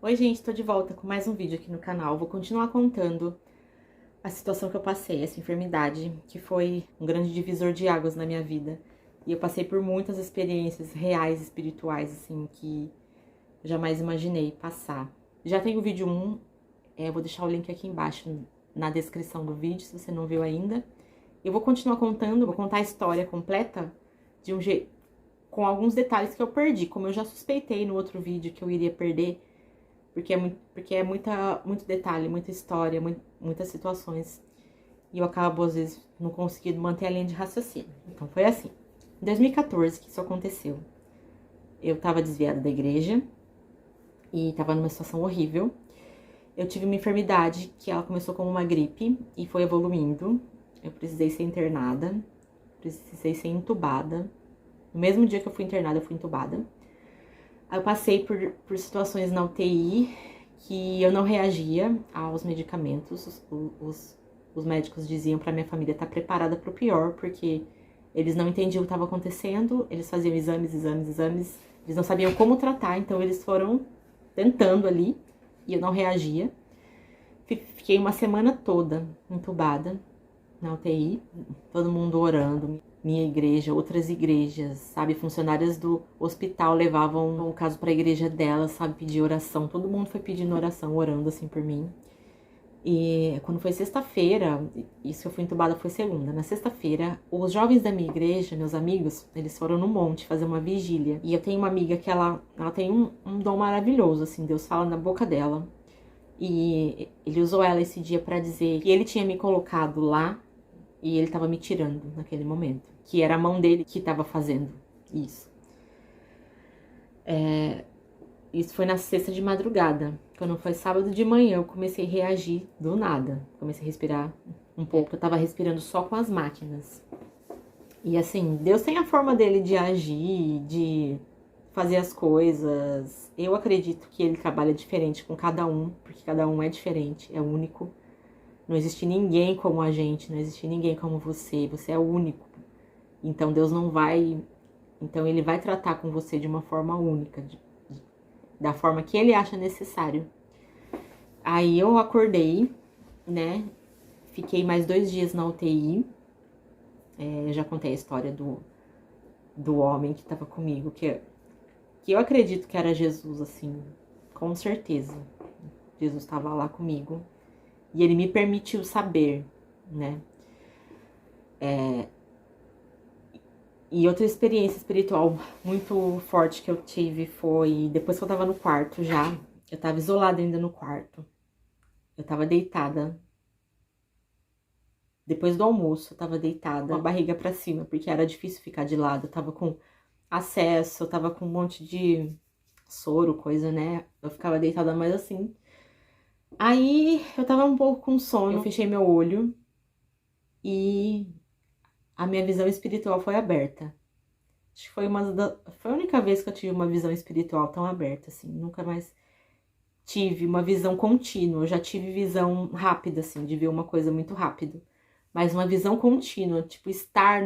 Oi, gente, tô de volta com mais um vídeo aqui no canal. Vou continuar contando a situação que eu passei, essa enfermidade, que foi um grande divisor de águas na minha vida. E eu passei por muitas experiências reais, espirituais, assim, que eu jamais imaginei passar. Já tem o vídeo 1, vou deixar o link aqui embaixo na descrição do vídeo, se você não viu ainda. Eu vou continuar contando, vou contar a história completa de um jeito, com alguns detalhes que eu perdi, como eu já suspeitei no outro vídeo que eu iria perder, porque é muito detalhe, muita história, muitas situações. E eu acabo, às vezes, não conseguindo manter a linha de raciocínio. Então, foi assim. Em 2014 que isso aconteceu. Eu tava desviada da igreja e tava numa situação horrível. Eu tive uma enfermidade que ela começou como uma gripe e foi evoluindo. Eu precisei ser internada, precisei ser entubada. No mesmo dia que eu fui internada, eu fui entubada. Aí eu passei por situações na UTI que eu não reagia aos medicamentos. Os médicos diziam pra minha família estar preparada para o pior, porque eles não entendiam o que estava acontecendo, eles faziam exames, eles não sabiam como tratar, então eles foram tentando ali e eu não reagia. Fiquei uma semana toda entubada na UTI, todo mundo orando, minha igreja, outras igrejas, sabe? Funcionárias do hospital levavam o caso para a igreja delas, sabe? Pedir oração, todo mundo foi pedindo oração, orando assim por mim. E quando foi sexta-feira, isso que eu fui entubada foi segunda, na sexta-feira, os jovens da minha igreja, meus amigos, eles foram no monte fazer uma vigília. E eu tenho uma amiga que ela tem um dom maravilhoso, assim, Deus fala na boca dela. E ele usou ela esse dia para dizer que ele tinha me colocado lá e ele tava me tirando naquele momento. Que era a mão dele que tava fazendo isso. Isso foi na sexta de madrugada. Quando foi sábado de manhã, eu comecei a reagir do nada. Comecei a respirar um pouco. Eu tava respirando só com as máquinas. E assim, Deus tem a forma dele de agir, de fazer as coisas. Eu acredito que ele trabalha diferente com cada um, porque cada um é diferente, é único. Não existe ninguém como a gente, não existe ninguém como você é único. Então Deus não vai. Então ele vai tratar com você de uma forma única, da forma que ele acha necessário. Aí eu acordei, né? Fiquei mais 2 dias na UTI. Eu já contei a história do homem que tava comigo, que eu acredito que era Jesus, assim, com certeza. Jesus estava lá comigo. E ele me permitiu saber, né? E outra experiência espiritual muito forte que eu tive foi depois que eu tava no quarto já. Eu tava isolada ainda no quarto. Eu tava deitada. Depois do almoço, eu tava deitada, com a barriga pra cima, porque era difícil ficar de lado. Eu tava com acesso, eu tava com um monte de soro, coisa, né? Eu ficava deitada mais assim. Aí eu tava um pouco com sono, eu fechei meu olho e a minha visão espiritual foi aberta. Acho que foi a única vez que eu tive uma visão espiritual tão aberta, assim. Nunca mais tive uma visão contínua. Eu já tive visão rápida, assim, de ver uma coisa muito rápido. Mas uma visão contínua, tipo, estar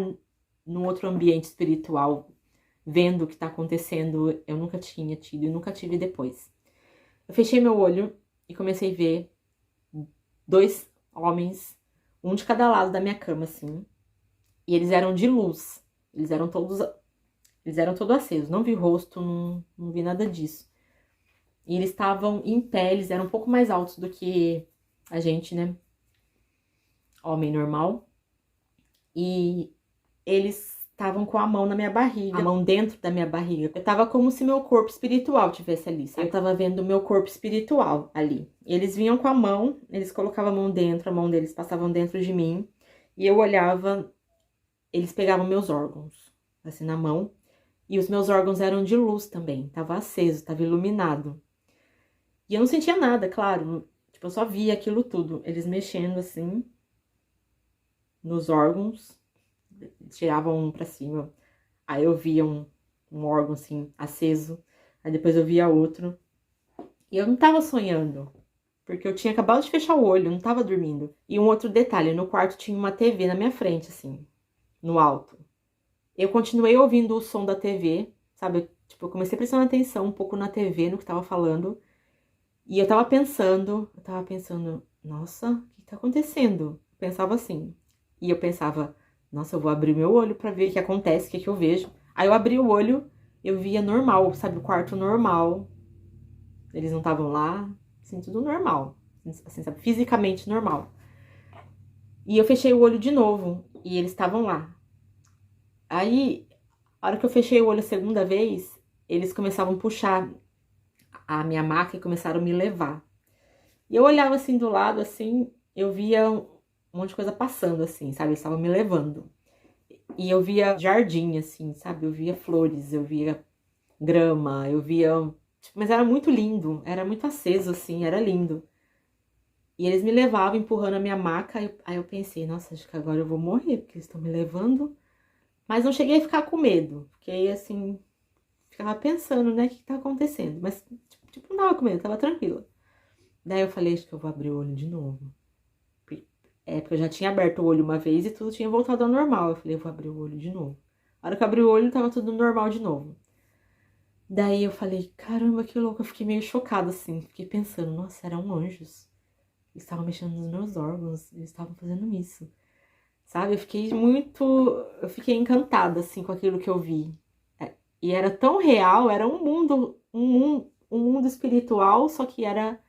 num outro ambiente espiritual, vendo o que tá acontecendo, eu nunca tinha tido e nunca tive depois. Eu fechei meu olho e comecei a ver 2 homens, um de cada lado da minha cama, assim. E eles eram de luz. Eles eram todos acesos. Não vi rosto, não vi nada disso. E eles estavam em pé, eles eram um pouco mais altos do que a gente, né? Homem normal. E eles estavam com a mão na minha barriga, a mão dentro da minha barriga. Eu tava como se meu corpo espiritual tivesse ali, sabe? Eu tava vendo o meu corpo espiritual ali. Eles vinham com a mão, eles colocavam a mão dentro, a mão deles passavam dentro de mim. E eu olhava, eles pegavam meus órgãos, assim, na mão. E os meus órgãos eram de luz também, tava aceso, tava iluminado. E eu não sentia nada, claro, tipo, eu só via aquilo tudo. Eles mexendo assim, nos órgãos, tiravam um pra cima. Aí eu via um órgão assim, aceso. Aí depois eu via outro. E eu não tava sonhando, porque eu tinha acabado de fechar o olho, eu não tava dormindo. E um outro detalhe, no quarto tinha uma TV na minha frente, assim, no alto. Eu continuei ouvindo o som da TV, sabe? Tipo, eu comecei prestando atenção um pouco na TV, no que tava falando. E eu tava pensando, nossa, o que tá acontecendo? Eu pensava assim. E eu pensava, nossa, eu vou abrir meu olho pra ver o que acontece, o que que eu vejo. Aí eu abri o olho, eu via normal, sabe, o quarto normal. Eles não estavam lá, assim, tudo normal. Assim, sabe, fisicamente normal. E eu fechei o olho de novo, e eles estavam lá. Aí, a hora que eu fechei o olho a segunda vez, eles começavam a puxar a minha maca e começaram a me levar. E eu olhava assim do lado, assim, eu via um monte de coisa passando, assim, sabe? Eles estavam me levando. E eu via jardim, assim, sabe? Eu via flores, eu via grama, eu via. Tipo, mas era muito lindo, era muito aceso, assim, era lindo. E eles me levavam empurrando a minha maca. Aí eu pensei, nossa, acho que agora eu vou morrer, porque eles estão me levando. Mas não cheguei a ficar com medo. Fiquei assim, ficava pensando, né, o que tá acontecendo. Mas, tipo, não tava com medo, tava tranquila. Daí eu falei, acho que eu vou abrir o olho de novo. É, porque eu já tinha aberto o olho uma vez e tudo tinha voltado ao normal. Eu falei, eu vou abrir o olho de novo. A hora que eu abri o olho, tava tudo normal de novo. Daí eu falei, caramba, que louco. Eu fiquei meio chocada, assim. Fiquei pensando, nossa, eram anjos. Eles estavam mexendo nos meus órgãos, eles estavam fazendo isso. Sabe? Eu fiquei encantada, assim, com aquilo que eu vi. E era tão real, era um mundo espiritual, só que era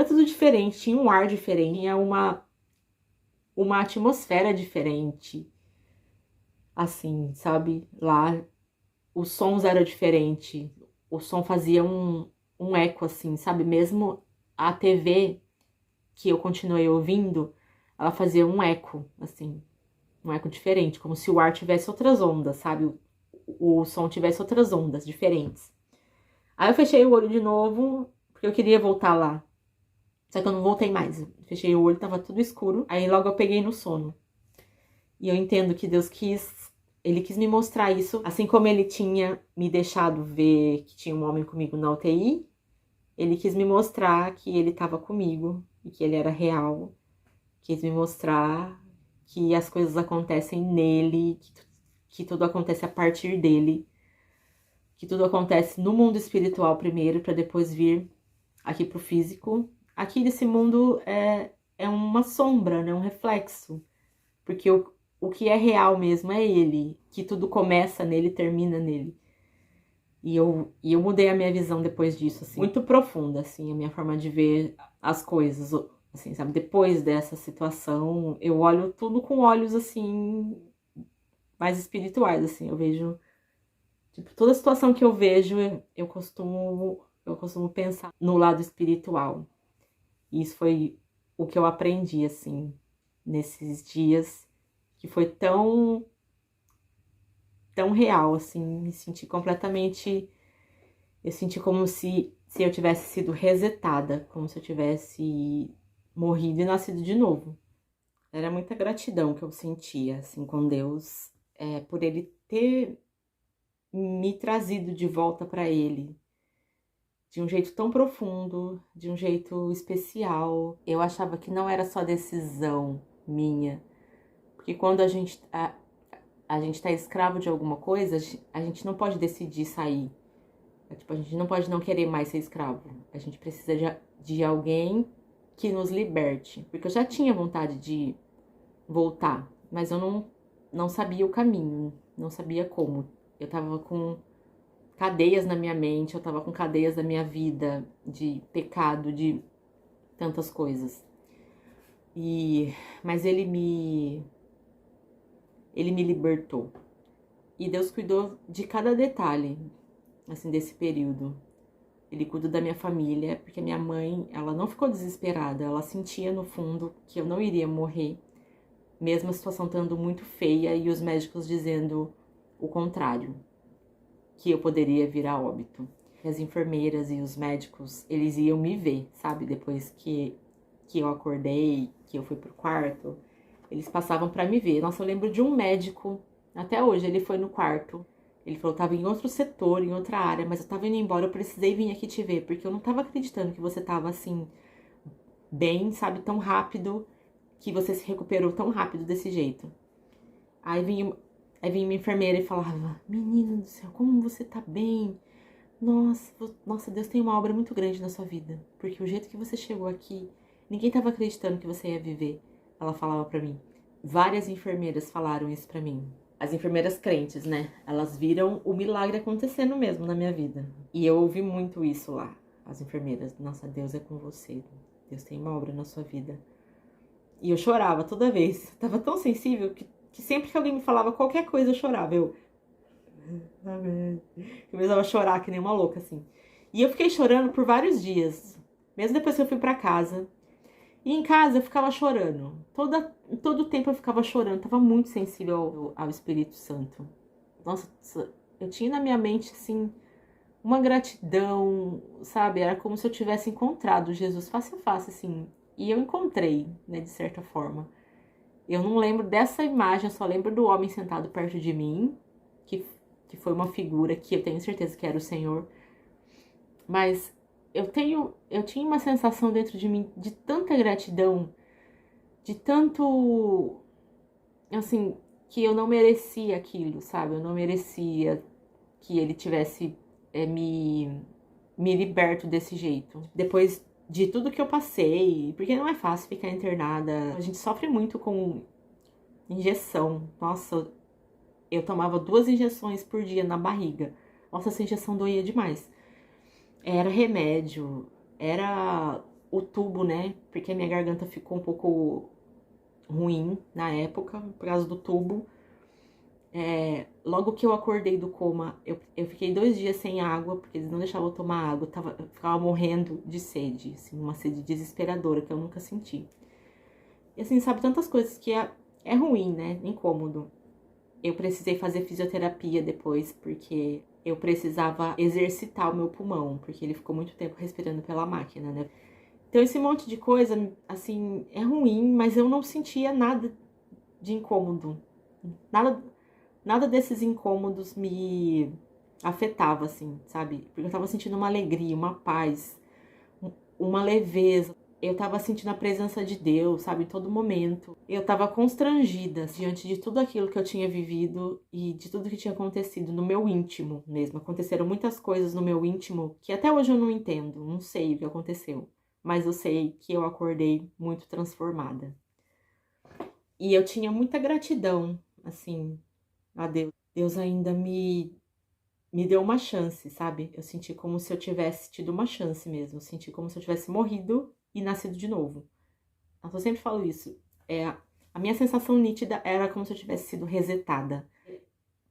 tudo diferente, tinha um ar diferente, tinha uma atmosfera diferente, assim, sabe? Lá os sons eram diferentes, o som fazia um eco, assim, sabe? Mesmo a TV que eu continuei ouvindo, ela fazia um eco, assim, um eco diferente, como se o ar tivesse outras ondas, sabe? O som tivesse outras ondas diferentes. Aí eu fechei o olho de novo, porque eu queria voltar lá. Só que eu não voltei mais. Fechei o olho, tava tudo escuro. Aí logo eu peguei no sono. E eu entendo que Deus ele quis me mostrar isso, assim como ele tinha me deixado ver que tinha um homem comigo na UTI, ele quis me mostrar que ele estava comigo e que ele era real. Quis me mostrar que as coisas acontecem nele, que tudo acontece a partir dele, que tudo acontece no mundo espiritual primeiro, para depois vir aqui pro físico. Aqui desse mundo é uma sombra, né? Um reflexo. Porque o que é real mesmo é ele, que tudo começa nele e termina nele. E eu mudei a minha visão depois disso, assim, muito profunda, assim, a minha forma de ver as coisas, assim, sabe? Depois dessa situação, eu olho tudo com olhos, assim, mais espirituais, assim, eu vejo, tipo, toda situação que eu vejo, eu costumo pensar no lado espiritual. E isso foi o que eu aprendi, assim, nesses dias, que foi tão real, assim, me senti completamente. Eu senti como se eu tivesse sido resetada, como se eu tivesse morrido e nascido de novo. Era muita gratidão que eu sentia, assim, com Deus, por Ele ter me trazido de volta para Ele, de um jeito tão profundo, de um jeito especial. Eu achava que não era só decisão minha, porque quando a gente tá escravo de alguma coisa, a gente não pode decidir sair. Tipo, a gente não pode não querer mais ser escravo. A gente precisa de alguém que nos liberte. Porque eu já tinha vontade de voltar, mas eu não sabia o caminho, não sabia como. Eu tava com cadeias na minha mente, eu tava com cadeias na minha vida de pecado, de tantas coisas. Mas ele me libertou. E Deus cuidou de cada detalhe, assim, desse período. Ele cuidou da minha família, porque a minha mãe, ela não ficou desesperada, ela sentia no fundo que eu não iria morrer, mesmo a situação estando muito feia e os médicos dizendo o contrário, que eu poderia vir a óbito. As enfermeiras e os médicos, eles iam me ver, sabe? Depois que eu acordei, que eu fui pro quarto, eles passavam pra me ver. Nossa, eu lembro de um médico, até hoje, ele foi no quarto. Ele falou, tava em outro setor, em outra área, mas eu tava indo embora, eu precisei vir aqui te ver, porque eu não tava acreditando que você tava assim, bem, sabe, tão rápido, que você se recuperou tão rápido desse jeito. Aí vinha uma enfermeira e falava, menina do céu, como você tá bem? nossa, Deus tem uma obra muito grande na sua vida, porque o jeito que você chegou aqui, ninguém estava acreditando que você ia viver. Ela falava pra mim. Várias enfermeiras falaram isso pra mim. As enfermeiras crentes, né? Elas viram o milagre acontecendo mesmo na minha vida. E eu ouvi muito isso lá. As enfermeiras, nossa, Deus é com você. Deus tem uma obra na sua vida. E eu chorava toda vez. Tava tão sensível que sempre que alguém me falava qualquer coisa eu chorava. Eu começava a chorar que nem uma louca, assim. E eu fiquei chorando por vários dias. Mesmo depois que eu fui pra casa. E em casa eu ficava chorando. Todo o tempo eu ficava chorando. Tava muito sensível ao Espírito Santo. Nossa, eu tinha na minha mente, assim, uma gratidão, sabe? Era como se eu tivesse encontrado Jesus face a face, assim. E eu encontrei, né, de certa forma. Eu não lembro dessa imagem, eu só lembro do homem sentado perto de mim, que, que foi uma figura que eu tenho certeza que era o Senhor. Mas eu tinha uma sensação dentro de mim de tanta gratidão, de tanto, assim, que eu não merecia aquilo, sabe? Eu não merecia que ele tivesse me liberto desse jeito. Depois de tudo que eu passei, porque não é fácil ficar internada, a gente sofre muito com injeção. Nossa, eu tomava 2 injeções por dia na barriga. Nossa, essa injeção doía demais. Era remédio, era o tubo, né? Porque a minha garganta ficou um pouco ruim na época, por causa do tubo. Logo que eu acordei do coma, eu fiquei 2 dias sem água, porque eles não deixavam eu tomar água. Eu ficava morrendo de sede, assim, uma sede desesperadora que eu nunca senti. E assim, sabe, tantas coisas que é ruim, né? Incômodo. Eu precisei fazer fisioterapia depois, porque eu precisava exercitar o meu pulmão, porque ele ficou muito tempo respirando pela máquina, né? Então, esse monte de coisa, assim, é ruim, mas eu não sentia nada de incômodo. Nada desses incômodos me afetava, assim, sabe? Porque eu tava sentindo uma alegria, uma paz, uma leveza. Eu tava sentindo a presença de Deus, sabe, em todo momento. Eu tava constrangida diante de tudo aquilo que eu tinha vivido e de tudo que tinha acontecido no meu íntimo mesmo. Aconteceram muitas coisas no meu íntimo que até hoje eu não entendo, não sei o que aconteceu. Mas eu sei que eu acordei muito transformada. E eu tinha muita gratidão, assim, a Deus. Deus ainda me deu uma chance, sabe? Eu senti como se eu tivesse tido uma chance mesmo. Eu senti como se eu tivesse morrido e nascido de novo. Eu sempre falo isso. A minha sensação nítida era como se eu tivesse sido resetada.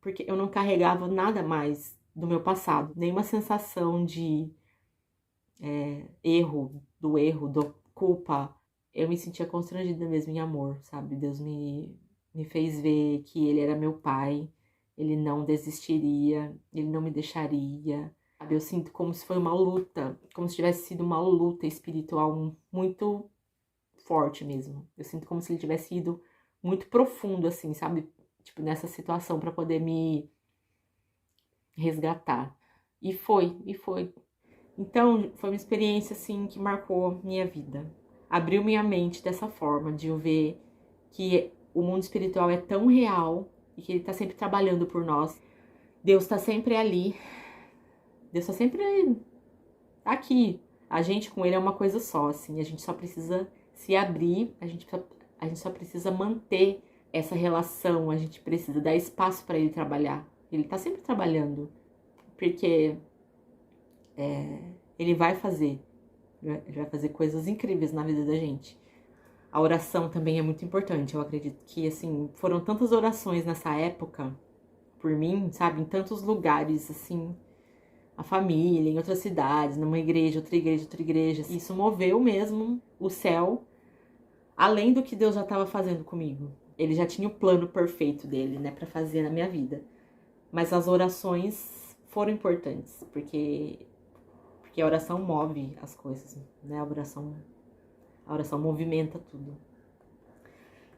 Porque eu não carregava nada mais do meu passado. Nenhuma sensação de erro, do culpa. Eu me sentia constrangida mesmo em amor, sabe? Deus me fez ver que Ele era meu pai. Ele não desistiria, ele não me deixaria. Sabe? Eu sinto como se foi uma luta, como se tivesse sido uma luta espiritual muito forte mesmo. Eu sinto como se ele tivesse ido muito profundo, assim, sabe? Tipo, nessa situação para poder me resgatar. E foi. Então, foi uma experiência, assim, que marcou minha vida. Abriu minha mente dessa forma, de eu ver que o mundo espiritual é tão real e que ele tá sempre trabalhando por nós. Deus tá sempre ali. Deus tá sempre aqui. A gente com ele é uma coisa só, assim. A gente só precisa se abrir, a gente só precisa manter essa relação, a gente precisa dar espaço para ele trabalhar. Ele tá sempre trabalhando, porque ele vai fazer. Ele vai fazer coisas incríveis na vida da gente. A oração também é muito importante. Eu acredito que, assim, foram tantas orações nessa época por mim, sabe? Em tantos lugares, assim, a família, em outras cidades, numa igreja, outra igreja, outra igreja. Isso moveu mesmo o céu, além do que Deus já estava fazendo comigo. Ele já tinha o plano perfeito dele, né, para fazer na minha vida. Mas as orações foram importantes, porque a oração move as coisas, né? A oração movimenta tudo.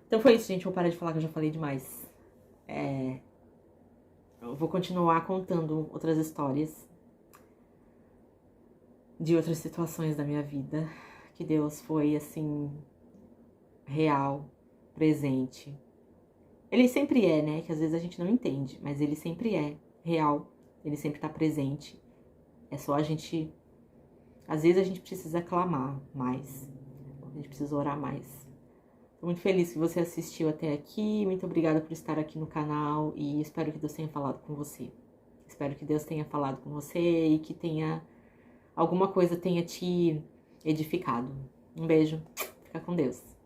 Então foi isso, gente. Vou parar de falar que eu já falei demais. Eu vou continuar contando outras histórias de outras situações da minha vida, que Deus foi, assim, real, presente. Ele sempre é, né? Que às vezes a gente não entende, mas ele sempre é real, ele sempre tá presente. É só a gente... Às vezes a gente precisa clamar mais. A gente precisa orar mais. Tô muito feliz que você assistiu até aqui. Muito obrigada por estar aqui no canal. E espero que Deus tenha falado com você. Espero que Deus tenha falado com você e que alguma coisa tenha te edificado. Um beijo. Fica com Deus.